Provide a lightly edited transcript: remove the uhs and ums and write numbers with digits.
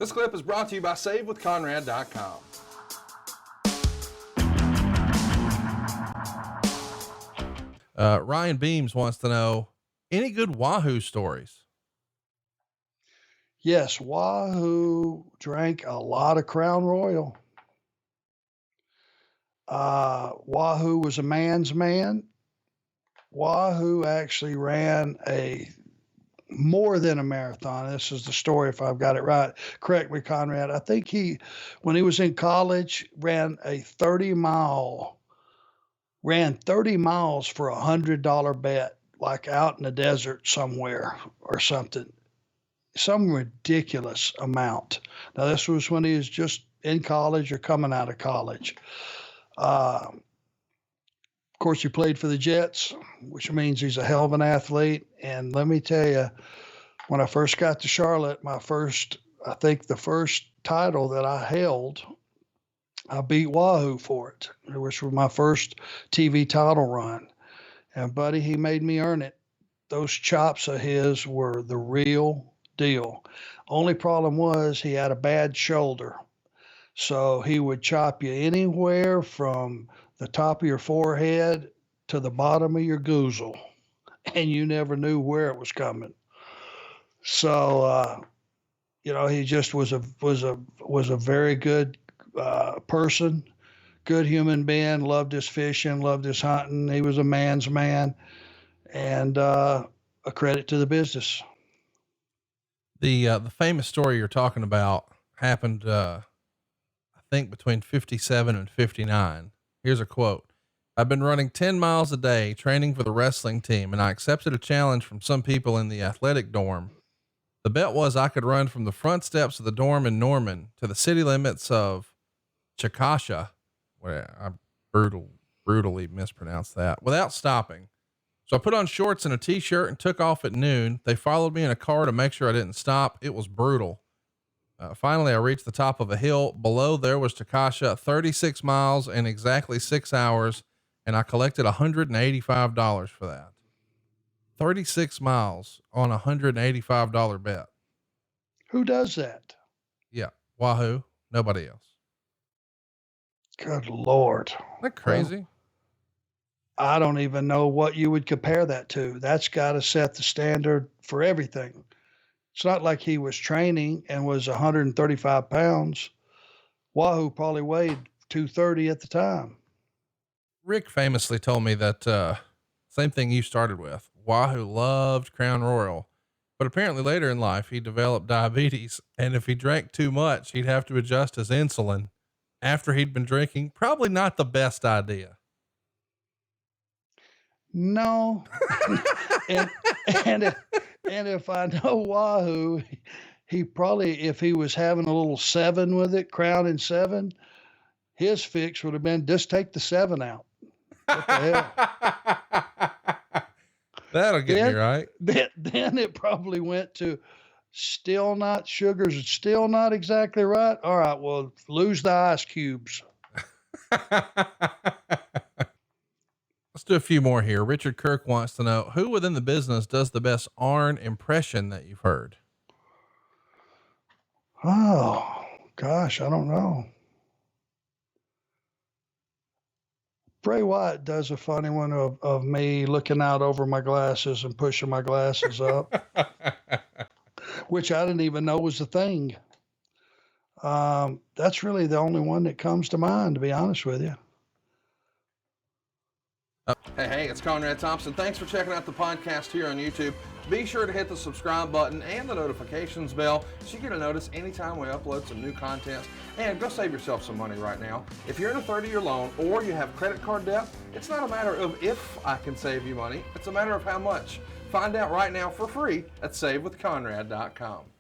This clip is brought to you by SaveWithConrad.com. Ryan Beams wants to know, any good Wahoo stories? Yes, Wahoo drank a lot of Crown Royal. Wahoo was a man's man. Wahoo actually ran more than a marathon. This is the story, if I've got it right. Correct me, Conrad. I think when he was in college, ran 30 miles for $100 bet, like out in the desert somewhere or something. Some ridiculous amount. Now, this was when he was just in college or coming out of college. Of course, he played for the Jets, which means he's a hell of an athlete. And let me tell you, when I first got to Charlotte, I think the first title that I held, I beat Wahoo for it, which was my first TV title run. And buddy, he made me earn it. Those chops of his were the real deal. Only problem was he had a bad shoulder. So he would chop you anywhere from the top of your forehead to the bottom of your goozle, and you never knew where it was coming. So, he just was a very good person, good human being, loved his fishing, loved his hunting. He was a man's man, and a credit to the business. The famous story you're talking about happened, I think between 57 and 59. Here's a quote. I've been running 10 miles a day training for the wrestling team, and I accepted a challenge from some people in the athletic dorm. The bet was I could run from the front steps of the dorm in Norman to the city limits of Chickasha, where I brutally mispronounced that, without stopping. So I put on shorts and a t-shirt and took off at noon. They followed me in a car to make sure I didn't stop. It was brutal. Finally, I reached the top of a hill. Below there was Chickasha, 36 miles in exactly 6 hours, and I collected $185 for that. 36 miles on a $185 bet. Who does that? Yeah. Wahoo. Nobody else. Good Lord. Isn't that crazy? Well, I don't even know what you would compare that to. That's got to set the standard for everything. It's not like he was training and was 135 pounds. Wahoo probably weighed 230 at the time. Rick famously told me that, same thing you started with. Wahoo loved Crown Royal, but apparently later in life he developed diabetes, and if he drank too much, he'd have to adjust his insulin after he'd been drinking. Probably not the best idea. No. and if I know Wahoo, he probably, if he was having a little 7 with it, Crown and 7, his fix would have been just take the 7 out. What the hell? That'll get me right. Then it probably went to still not, sugars still not exactly right. All right, well, lose the ice cubes. Let's do a few more here. Richard Kirk wants to know, who within the business does the best Arn impression that you've heard? Oh, gosh, I don't know. Bray Wyatt does a funny one of me looking out over my glasses and pushing my glasses up, which I didn't even know was a thing. That's really the only one that comes to mind, to be honest with you. Hey, it's Conrad Thompson. Thanks for checking out the podcast here on YouTube. Be sure to hit the subscribe button and the notifications bell so you get a notice anytime we upload some new content. And go save yourself some money right now. If you're in a 30-year loan or you have credit card debt, it's not a matter of if I can save you money. It's a matter of how much. Find out right now for free at SaveWithConrad.com.